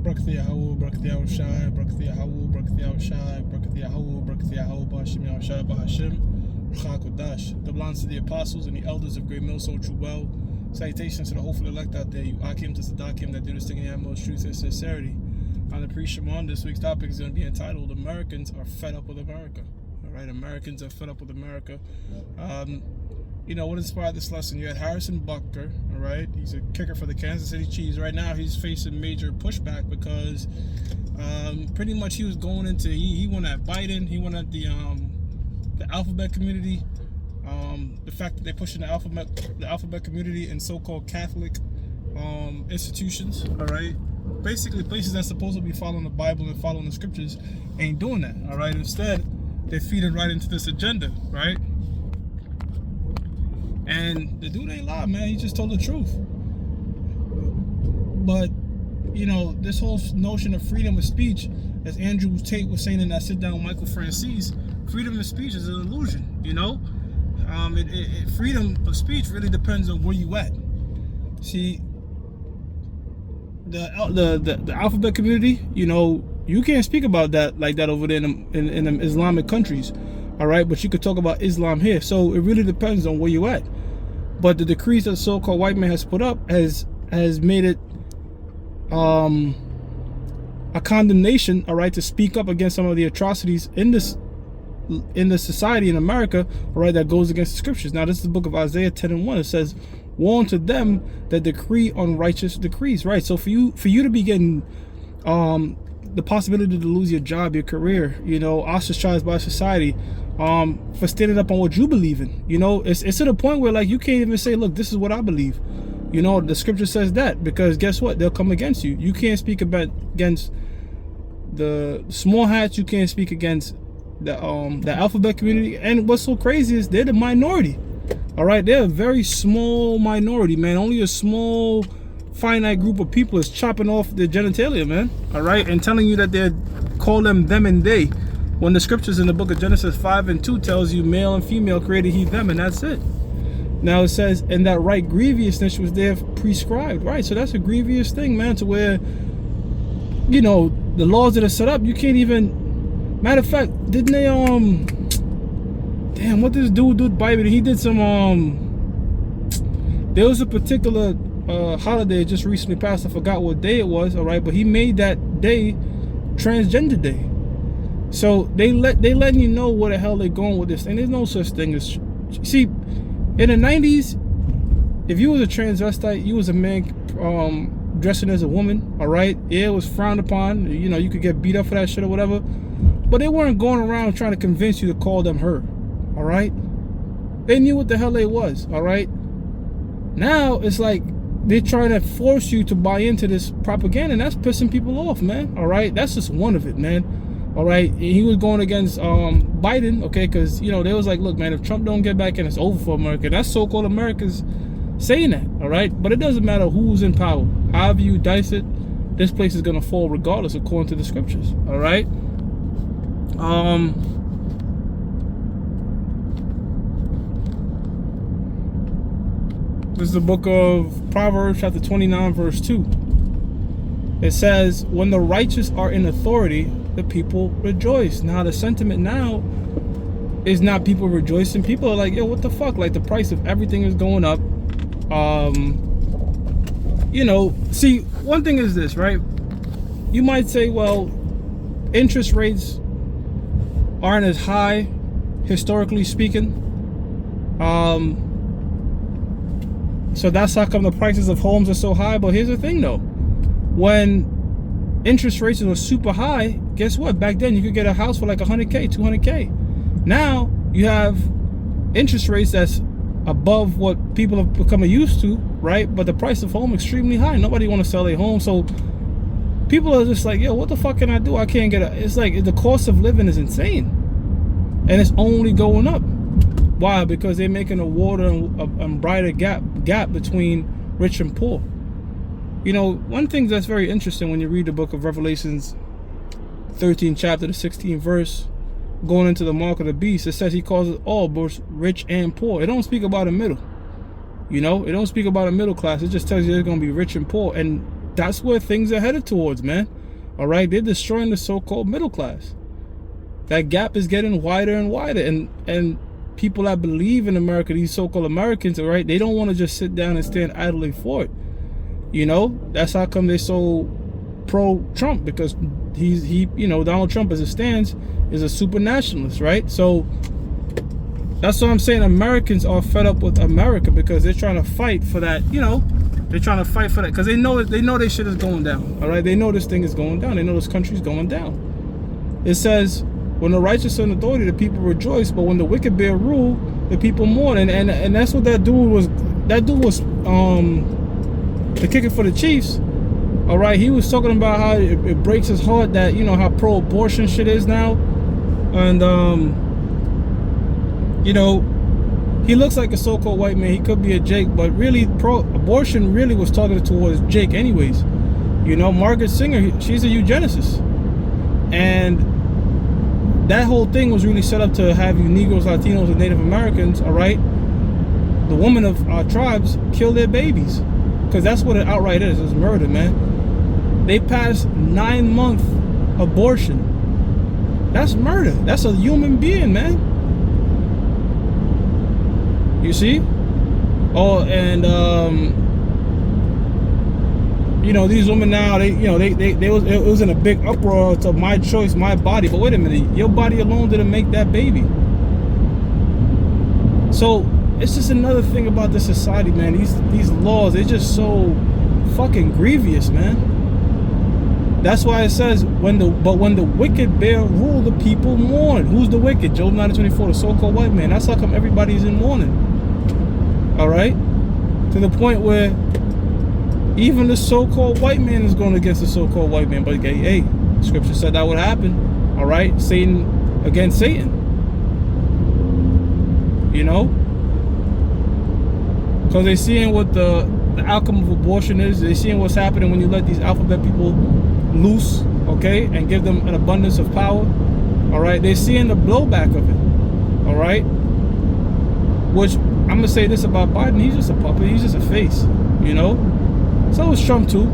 Brakti Yahweh, Brakti Yahushai, Brakti Yahweh, Brakti Yahushai, Brakti Yahweh, Brakti Yahweh, Bashim Yahushai, Bahashim, Ruchakodash. The belongs to the apostles and the elders of Great Mill, so true well. Salutations to the hopeful elect out there, you Akim to Sadakim that do this thing in the utmost truth and sincerity. On the pre-Shimon, this week's topic is going to be entitled Americans Are Fed Up with America. All right, Americans are fed up with America. You know, what inspired this lesson? You had Harrison Butker, all right? He's a kicker for the Kansas City Chiefs. Right now, he's facing major pushback because pretty much he was going into, he went at Biden, he went at the alphabet community. The fact that they're pushing the alphabet community in so-called Catholic institutions, all right? Basically, places that's supposed to be following the Bible and following the scriptures ain't doing that, all right? Instead, they're feeding right into this agenda, right? And the dude ain't lied, man. He just told the truth. But, you know, this whole notion of freedom of speech, as Andrew Tate was saying in that sit down with Michael Francis, freedom of speech is an illusion, you know? Freedom of speech really depends on where you at. See, the alphabet community, you know, you can't speak about that like that over there in Islamic countries, all right? But you could talk about Islam here. So it really depends on where you at. But the decrees that the so-called white man has put up has made it a condemnation, all right, to speak up against some of the atrocities in the society in America, all right, that goes against the scriptures. Now, this is the book of Isaiah 10:1. It says, "Woe unto them that decree unrighteous decrees," right? So for you to be getting the possibility to lose your job, your career, you know, ostracized by society, for standing up on what you believe in, you know, it's to the point where, like, you can't even say, look, this is what I believe. You know, the scripture says that, because guess what? They'll come against you. You can't speak against the small hats. You can't speak against the alphabet community. And what's so crazy is they're the minority. All right, they're a very small minority, man. Only a small finite group of people is chopping off their genitalia, man, all right, and telling you that they call them and they, when the scriptures in the book of Genesis 5:2 tells you male and female created he them, and that's it. Now it says, and that right grievousness was there prescribed, right? So that's a grievous thing, man, to where, you know, the laws that are set up, you can't even, matter of fact, didn't they damn, what this dude did Bible, he did some there was a particular holiday just recently passed. I forgot what day it was, all right, but he made that day transgender day. So they letting you know where the hell they're going with this thing. There's no such thing as, see, in the 90s, if you was a transvestite, you was a man dressing as a woman, all right, yeah, it was frowned upon, you know, you could get beat up for that shit or whatever, but they weren't going around trying to convince you to call them her, all right? They knew what the hell they was, all right? Now it's like they're trying to force you to buy into this propaganda, and that's pissing people off, man, all right? That's just one of it, man, all right? He was going against Biden, okay, because, you know, they was like, look, man, if Trump don't get back in, it's over for America. That's so-called America's saying that, all right? But it doesn't matter who's in power. However you dice it, this place is going to fall regardless, according to the scriptures, all right? This is the book of Proverbs, chapter 29, verse 2. It says, when the righteous are in authority, the people rejoice. Now, the sentiment now is not people rejoicing. People are like, yo, what the fuck? Like, the price of everything is going up. You know, see, one thing is this, right? You might say, well, interest rates aren't as high, historically speaking. So that's how come the prices of homes are so high. But here's the thing, though. When interest rates were super high, guess what? Back then, you could get a house for like 100K, 200K. Now, you have interest rates that's above what people have become used to, right? But the price of home extremely high. Nobody want to sell their home. So people are just like, yo, what the fuck can I do? I can't get it's like the cost of living is insane. And it's only going up. Why? Because they're making a wider and brighter gap between rich and poor. You know, one thing that's very interesting when you read the book of Revelations 13th chapter, the 16th verse, going into the mark of the beast, it says he causes all, both rich and poor. It don't speak about a middle. You know, it don't speak about a middle class. It just tells you they're going to be rich and poor. And that's where things are headed towards, man. All right, they're destroying the so-called middle class. That gap is getting wider and wider, and people that believe in America, these so-called Americans, all right, they don't want to just sit down and stand idly for it. You know, that's how come they're so pro-Trump, because Donald Trump, as it stands, is a super nationalist, right? So that's what I'm saying. Americans are fed up with America because they're trying to fight for that, they're trying to fight for that because they know their shit is going down. All right, they know this thing is going down. They know this country's going down. It says, when the righteous are in authority, the people rejoice, but when the wicked bear rule, the people mourn. And that's what that dude was. That dude was the kicker for the Chiefs. All right, he was talking about how it breaks his heart that how pro-abortion shit is now, and he looks like a so-called white man. He could be a Jake, but really, pro-abortion really was targeted towards Jake anyways. Margaret Sanger, she's a eugenicist. And that whole thing was really set up to have you Negroes, Latinos, and Native Americans, all right, the women of our tribes, kill their babies. Because that's what it outright is. It's murder, man. They passed 9-month abortion. That's murder. That's a human being, man. You see? Oh, and these women now, it was in a big uproar to my choice, my body. But wait a minute, your body alone didn't make that baby. So it's just another thing about this society, man. These laws, they're just so fucking grievous, man. That's why it says when the wicked bear rule, the people mourn. Who's the wicked? Job 9:24, the so-called white man. That's how come everybody's in mourning. All right, to the point where even the so-called white man is going against the so-called white man. But hey, Scripture said that would happen. All right, Satan against Satan. Because they're seeing what the outcome of abortion is. They're seeing what's happening when you let these alphabet people loose, okay, and give them an abundance of power. All right, they're seeing the blowback of it. All right, which I'm gonna say this about Biden: he's just a puppet. He's just a face. So is Trump too.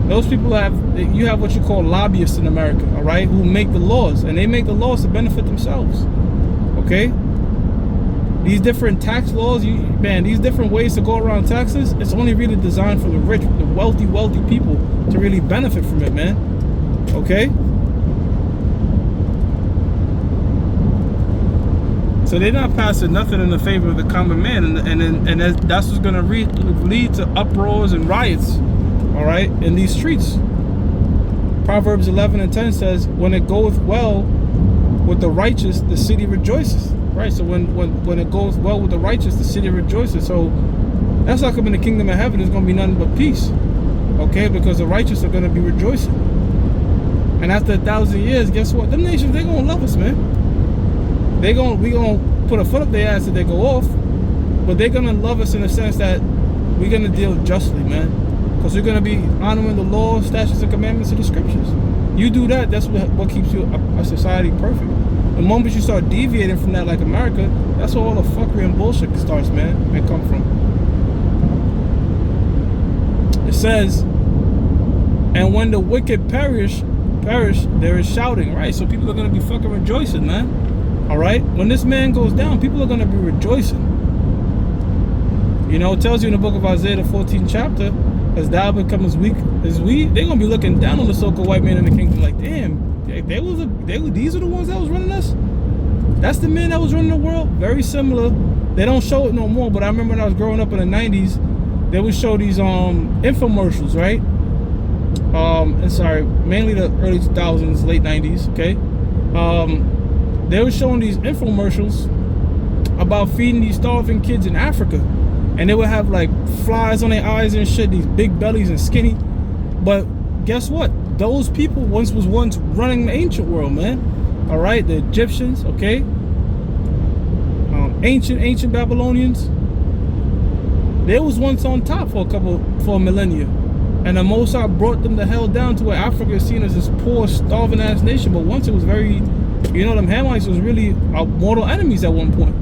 Those people you have what you call lobbyists in America, all right, who make the laws, and they make the laws to benefit themselves. Okay. These different tax laws, these different ways to go around taxes, it's only really designed for the rich, the wealthy people to really benefit from it, man. Okay? So they're not passing nothing in the favor of the common man, and that's what's going to lead to uproars and riots, all right, in these streets. Proverbs 11:10 says, when it goeth well with the righteous, the city rejoices. Right, so when it goes well with the righteous, the city rejoices. So that's how come in the kingdom of heaven there's going to be nothing but peace. Okay, because the righteous are going to be rejoicing. And after 1,000 years, guess what? Them nations, they're going to love us, man. We going to put a foot up their ass if they go off, but they're going to love us in the sense that we're going to deal justly, man. Because we're going to be honoring the laws, statutes, and commandments of the scriptures. You do that, that's what keeps you a society perfect. The moment you start deviating from that, like America, that's where all the fuckery and bullshit starts, man, and come from. It says, and when the wicked perish, there is shouting, right? So people are going to be fucking rejoicing, man. All right? When this man goes down, people are going to be rejoicing. It tells you in the book of Isaiah, the 14th chapter, as thou becomes weak as we, they're going to be looking down on the so-called white man in the kingdom like, damn, these are the ones that was running us. That's the men that was running the world. Very similar. They don't show it no more, but I remember when I was growing up in the 90s, they would show these infomercials, right? Mainly the early 2000s, late 90s, okay? They were showing these infomercials about feeding these starving kids in Africa. And they would have like flies on their eyes and shit, these big bellies and skinny. But guess what? Those people was once running the ancient world, man. All right, the Egyptians, okay, ancient Babylonians. They was once on top for a millennia, and the Most High brought them the hell down to where Africa is seen as this poor, starving ass nation. But once it was very, them Hamites was really our mortal enemies at one point.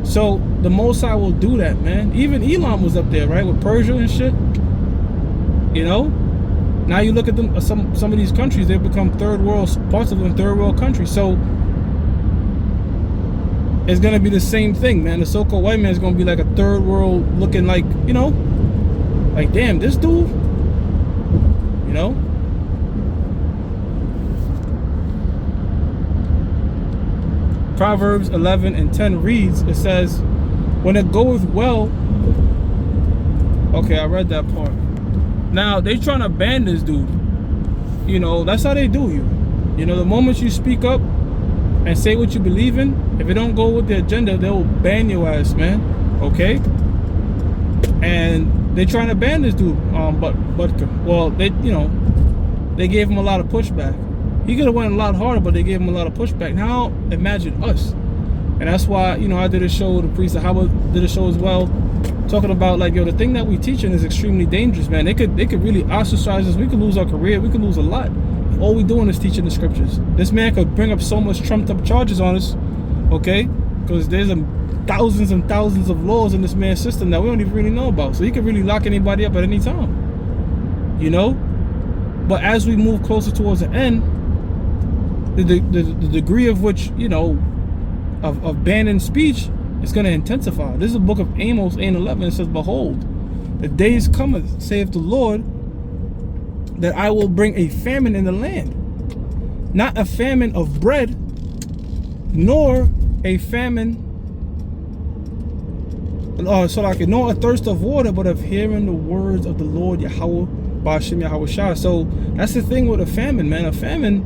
So the Most High will do that, man. Even Elam was up there, right, with Persia and shit. You know, now you look at them. Some of these countries, they've become third world, parts of them third world countries. So it's gonna be the same thing, man. The so-called white man is gonna be like a third world looking, like, you know, like, damn, this dude, you know. Proverbs 11:10 reads, it says, when it goeth well. Okay, I read that part. Now they trying to ban this dude. You know, that's how they do you. You know, the moment you speak up and say what you believe in, if it don't go with the agenda, they'll ban your ass, man. Okay? And they trying to ban this dude. Well, they, you know, they gave him a lot of pushback. He could have went a lot harder, but they gave him a lot of pushback. Now imagine us. And that's why, you know, I did a show, the priest of Howard did a show as well, talking about, like, yo, the thing that we teaching is extremely dangerous, man. They could really ostracize us. We could lose our career. We could lose a lot. All we doing is teaching the scriptures. This man could bring up so much trumped up charges on us, okay? Because there's thousands and thousands of laws in this man's system that we don't even really know about. So he could really lock anybody up at any time, you know? But as we move closer towards the end, the degree of which, you know, of banning speech is going to intensify. This is the book of Amos 8:11. It says, behold, the days cometh, saith the Lord, that I will bring a famine in the land, not a famine of bread, nor a famine, nor a thirst of water, but of hearing the words of the Lord Yahweh Ba'ashem Yahweh Shah. So that's the thing with a famine, man. A famine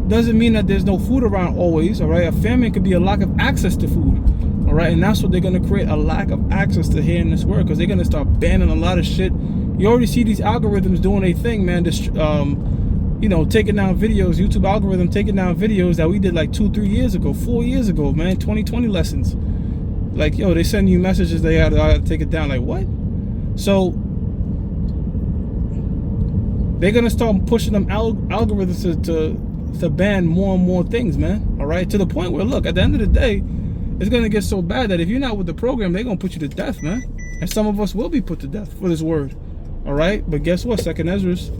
doesn't mean that there's no food around always, all right? A famine could be a lack of access to food, all right? And that's what they're going to create, a lack of access to hearing this word, because they're going to start banning a lot of shit. You already see these algorithms doing a thing, man. This, you know, taking down videos, YouTube algorithm taking down videos that we did like 2-3 years ago, 4 years ago, man. 2020 lessons. Like, yo, they send you messages, they gotta take it down. Like, what? So they're gonna start pushing them algorithms to ban more and more things, man. All right, to the point where, look, at the end of the day, it's gonna get so bad that if you're not with the program, they're gonna put you to death, man. And some of us will be put to death for this word. All right, but guess what? Second Ezra's,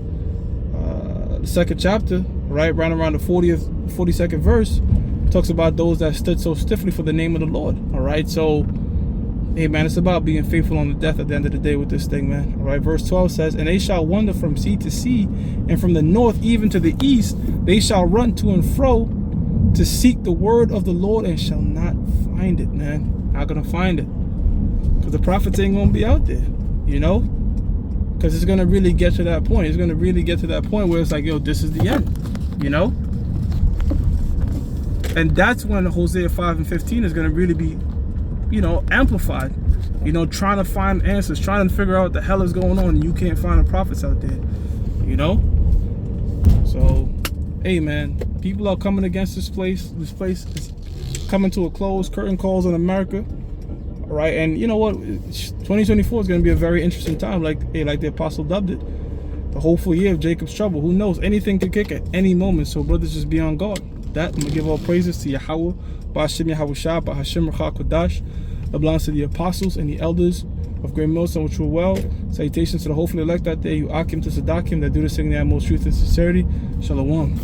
the second chapter, right around the 42nd verse, talks about those that stood so stiffly for the name of the Lord. All right, so hey, man, it's about being faithful on the death at the end of the day with this thing, man. All right, verse 12 says, and they shall wander from sea to sea, and from the north even to the east, they shall run to and fro to seek the word of the Lord, and shall not find it, man. Not gonna find it, because the prophets ain't gonna be out there, you know. Because it's going to really get to that point. It's going to really get to that point where it's like, yo, this is the end, you know? And that's when Hosea 5:15 is going to really be, you know, amplified. You know, trying to find answers, trying to figure out what the hell is going on, and you can't find the prophets out there, you know? So, hey, man, people are coming against this place. This place is coming to a close. Curtain calls on America. All right, and you know what? 2024 is going to be a very interesting time, like the apostle dubbed it, the hopeful year of Jacob's trouble. Who knows? Anything could kick at any moment. So brothers, just be on guard. That I'm gonna give all praises to Yahweh, Ba'ashem Yahweh Shah, Ba'ashem Rachah Kodash. That belongs to the apostles and the elders of Great Millstone, which were well. Salutations to the hopefully elect out there, you Akim to Sadakim, that do this thing in the utmost truth and sincerity. Shalom.